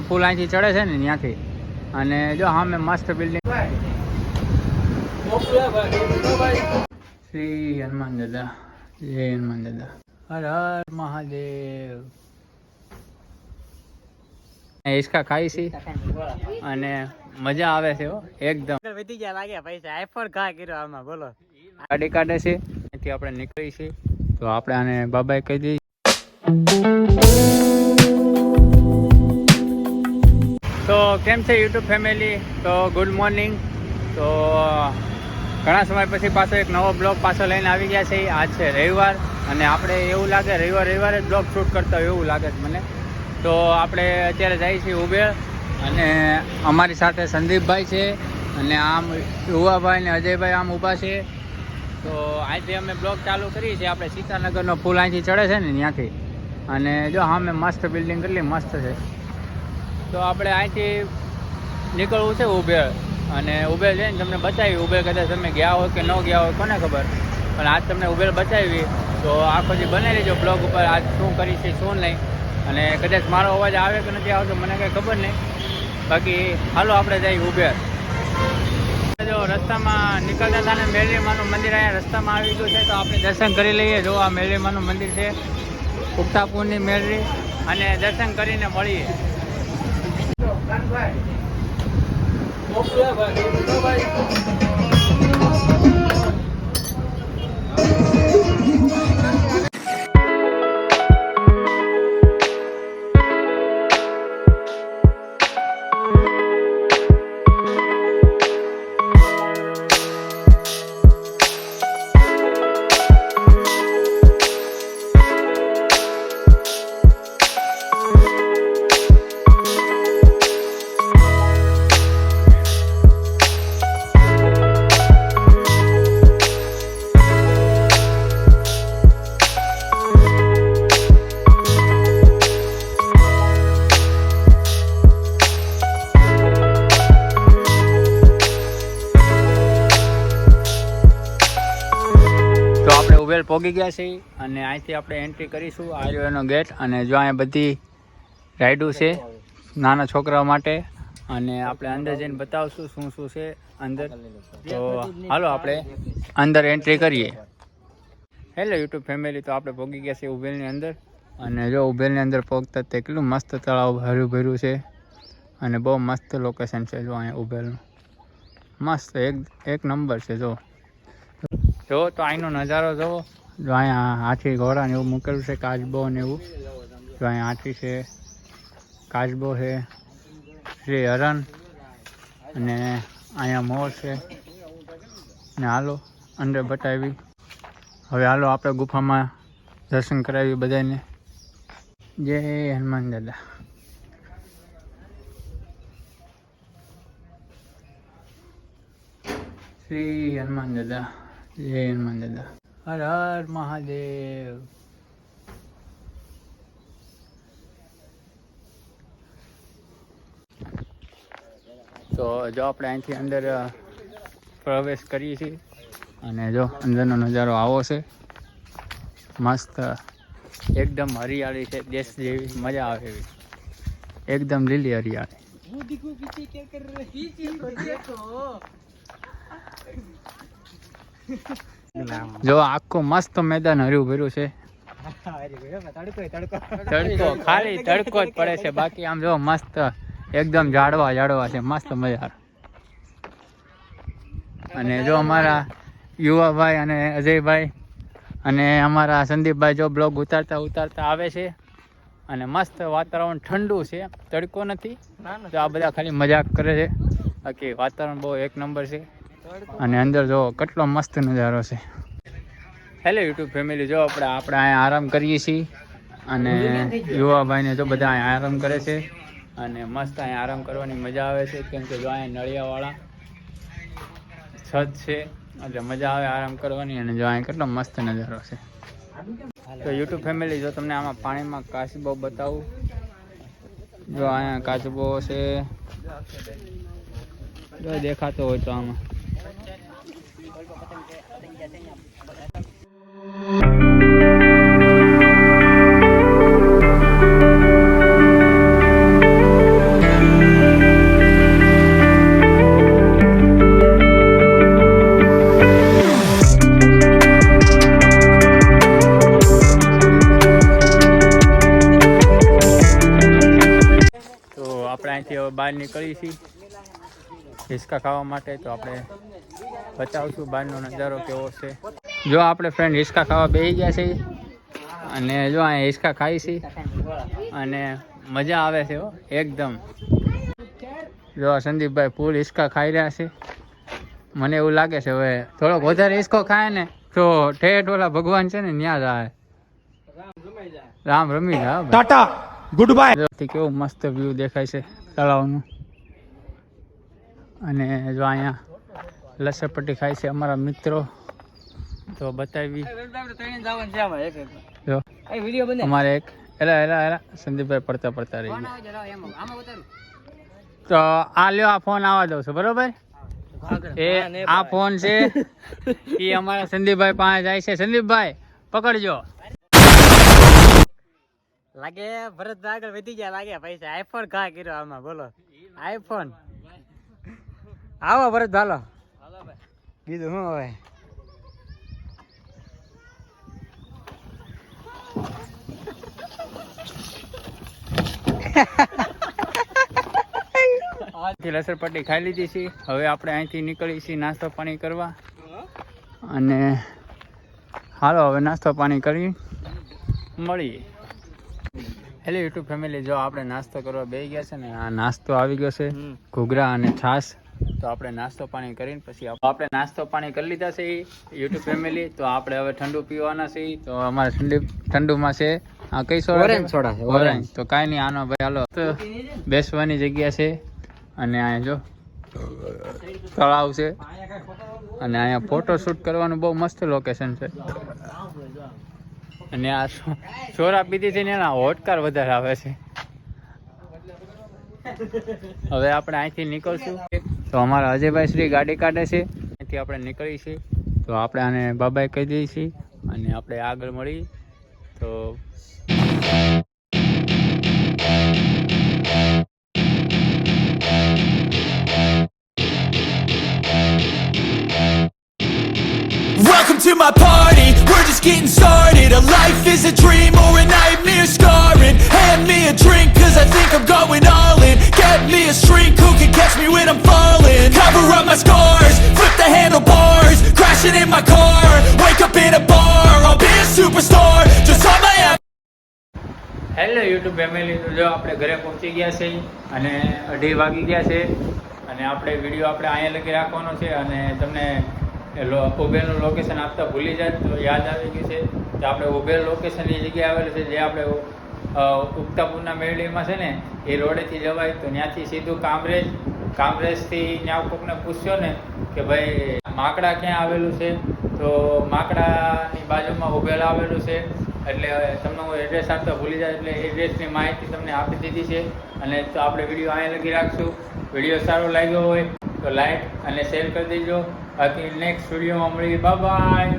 પુલ અહીંથી ચડે છે ને ત્યાંથી. અને જો સામે મસ્ત બિલ્ડિંગ. શ્રી હનુમાન દાદા, જય હનુમાન દાદા, હર હર મહાદેવ. હિસકા ખાઈ છે અને મજા આવે છે એકદમ. વધી ગયા લાગે પૈસા આઈફોન ઘા કર્યો આમાં. બોલો ગાડી કાઢે છે ત્યાંથી આપણે નીકળી છે તો આપણે આને બાબાએ કહી દઈએ. તો કેમ છે યુટ્યુબ ફેમિલી? તો ગુડ મોર્નિંગ. તો ઘણા સમય પછી પાછો એક નવો બ્લોગ પાછો લઈને આવી ગયા છે. આજ છે રવિવાર અને આપણે એવું લાગે રવિવારે બ્લોગ શૂટ કરતા હોય એવું લાગે છે મને. તો આપણે અત્યારે જઈએ છીએ ઉબેર અને અમારી સાથે સંદીપભાઈ છે અને આમ યુવાભાઈ ને અજયભાઈ આમ ઊભા છે. તો અહીંથી અમે બ્લોગ ચાલુ કરીએ છીએ. આપણે સીતાનગરનો પુલ અહીંથી ચડે છે ને ત્યાંથી. અને જો સામે મસ્ત બિલ્ડિંગ કેટલી મસ્ત છે. તો આપણે અહીંથી નીકળવું છે ઉબેર અને ઉબેર જઈને તમને બતાવી. ઉબેર કદાચ તમે ગયા હોય કે ન ગયા હોય કોને ખબર, પણ આજ તમને ઉબેર બતાવી. તો આખો જે બને રહેજો બ્લોગ ઉપર આજ શું કરી છે શું નહીં. અને કદાચ મારો અવાજ આવે કે નથી આવતો મને કંઈ ખબર નહીં. બાકી હાલો આપણે જઈએ ઉબેર. જો રસ્તામાં નીકળતા હતા ને મેરડીમાનું મંદિર અહીંયા રસ્તામાં આવી ગયું છે તો આપણે દર્શન કરી લઈએ. જો આ મેરડીમાનું મંદિર છે, ઉગતાપુરની મેરડી, અને દર્શન કરીને મળીએ. ઉબેર પહોંચી ગયા છે અને અહીંથી આપણે એન્ટ્રી કરીશું. આ રહ્યો એનો ગેટ અને જો અહીંયા બધી રાઈડું છે નાના છોકરાઓ માટે અને આપણે અંદર જઈને બતાવશું શું શું છે અંદર. તો હાલો આપણે અંદર એન્ટ્રી કરીએ. હેલો યુટ્યુબ ફેમિલી, તો આપણે પહોંચી ગયા છે ઉબેરની અંદર. અને જો ઉબેરની અંદર પહોંચતા તે કેટલું મસ્ત તળાવ ભર્યું ભર્યું છે અને બહુ મસ્ત લોકેશન છે. જો અહીંયા ઉબેરનું મસ્ત એક નંબર છે. જો તો અહીંનો નજારો જુઓ. જો અહીંયા હાથી ઘોડા ને એવું મૂકેલું છે, કાચબો ને એવું. જો અહીંયા હાથી છે, કાચબો છે, શ્રી હરણ અને અહીંયા મોર છે. ને હાલો અંદર બતાવી. હવે હાલો આપણે ગુફામાં દર્શન કરાવી બધાને. જય હનુમાન દાદા. શ્રી હનુમાન દાદા, જય હનુમાન દાદા, હર હર મહાદેવ. તો જો આપણે અહીંથી અંદર પ્રવેશ કરીએ છીએ અને જો અંદરનો નજારો આવો છે. મસ્ત એકદમ હરિયાળી છે, દેશ જેવી મજા આવે એવી એકદમ લીલી હરિયાળી. જો આખું મસ્ત મેદાન હર્યું ભર્યું છે. તડકો ખાલી તડકો જ પડે છે, બાકી આમ જો મસ્ત એકદમ ઝાડવા છે, મસ્ત મજા. અને જો અમારા યુવાભાઈ અને અજયભાઈ અને અમારા સંદીપભાઈ જો બ્લોગ ઉતારતા આવે છે અને મસ્ત વાતાવરણ ઠંડુ છે, તડકો નથી. તો આ બધા ખાલી મજાક કરે છે, બાકી વાતાવરણ બહુ એક નંબર છે. અને અંદર જો કેટલો મસ્ત નજારો છે. હેલો યુટ્યુબ ફેમિલી, જો આપણે અહીંયા આરામ કરીએ છીએ અને યુવાભાઈને જો બધા અહીંયા આરામ કરે છે અને મસ્ત અહીંયા આરામ કરવાની મજા આવે છે, કેમ કે જો અહીંયા નળિયાવાળા છત છે એટલે મજા આવે આરામ કરવાની. અને જો અહીંયા કેટલો મસ્ત નજારો છે. તો યુટ્યુબ ફેમિલી, જો તમને આમાં પાણીમાં કાચબો બતાવું. જો અહીંયા કાચબો છે, જો દેખાતો હોય તો આમાં. આપણે અહીંથી હવે બહાર નીકળી છીએ હિંચકા ખાવા માટે. તો આપણે બતાવશું બહારનો નજારો કેવો છે. જો આપણે ફ્રેન્ડ હિંચકા ખાવા બેસી ગયા છે અને જો અહીંયા હિંચકા ખાઈ છે અને મજા આવે છે હો એકદમ. જો સંદીપભાઈ ફૂલ હિંચકા ખાઈ રહ્યા છે. મને એવું લાગે છે હવે થોડોક વધારે હિંચકો ખાય ને તો ઠેઠ ઓલા ભગવાન છે ને ત્યાં જાય રામ રમી જાય. Tata good bye. કેવું મસ્ત વ્યૂ દેખાય છે તળાવનું. અને જો અહીંયા લસરપટ્ટી ખાય છે અમારા મિત્રો. તો બતાવી જો અમારે એક એલા સંદીપભાઈ પડતા પડતા રહી ગયા. તો આ લ્યો આ ફોન આવવા દઉં છું બરોબર. એ આ ફોન છે એ અમારા સંદીપભાઈ પાસે જાય છે. સંદીપભાઈ પકડજો. લાગે ભરતભાઈ આગળ વધી ગયા લાગે પૈસા. આઈફોન ઘા કર્યો આમાં બોલો આઈફોન. આવો ભરત ભાલો કીધું હું હવે લસરપટ્ટી ખાઈ લીધી છે. હવે આપણે અહીંથી નીકળી છીએ નાસ્તો પાણી કરવા. અને હાલો હવે નાસ્તો પાણી કરી મળીએ. હેલો યુટ્યુબ ફેમિલી, જો આપણે નાસ્તો કરવા બેસી ગયા છે ને આ નાસ્તો આવી ગયો છે ઘૂઘરા અને છાશ. તો આપણે નાસ્તો પાણી કરીને પછી આપણે નાસ્તો પાણી કરી લીધા છે યુટ્યુબ ફેમિલી. તો આપણે હવે ઠંડુ પીવાના છે. તો અમારે ઠંડુમાં છે આ કઈ સોડા છે ઓરેન્જ. તો કાંઈ નહીં આનો ભાઈ હાલો તો બેસવાની જગ્યા છે. અને અહીંયા જો તળાવ છે અને અહીંયા ફોટો શૂટ કરવાનું બહુ મસ્ત લોકેશન છે. અને આ સોરા પીધી છે ને એના હોટકાર વધારે આવે છે. હવે આપણે અહીંથી નીકળશું. તો અમારા અજયભાઈ શ્રી ગાડી કાઢે છે. અહીંથી આપણે નીકળી છીએ. તો આપણે આને બાબાએ કહી દઈએ છીએ અને આપણે આગળ મળી. તો Welcome to my party, we're just getting started. A life is a dream or a nightmare scarring. Hand me a drink cause I think I'm going all in. Get me a shrink who can catch me when I'm falling. Cover up my scars, flip the handlebars. Crashing in my car, wake up in a bar. I'll be a superstar, just on my app. Hello YouTube family, તો જો આપણે ઘરે પહોંચી ગયા છે અને 2:30 વાગી ગયા છે. અને આપણે વિડીયો આપણે અહીંયા લગી રાખવાનો છે. અને તમને ઉબેરનું લોકેશન આપતા ભૂલી જાય તો યાદ આવી ગયું છે. તો આપણે ઉબેર લોકેશનની જગ્યાએ આવેલું છે જે આપણે ઉગતાપુરના મેળવીમાં છે ને એ રોડેથી જવાય. તો ત્યાંથી સીધું કામરેજથી ત્યાં કોકને પૂછ્યો ને કે ભાઈ માકડા ક્યાં આવેલું છે, તો માકડાની બાજુમાં ઉબેર આવેલું છે. એટલે તમને હું એડ્રેસ આપતા ભૂલી જાય એટલે એડ્રેસની માહિતી તમને આપી દીધી છે. અને તો આપણે વિડીયો અહીંયા લગી રાખશું. વિડીયો સારો લાગ્યો હોય તો લાઈક અને શેર કરી દેજો. બાકી નેક્સ્ટ વિડીયોમાં મળીએ. Bye bye.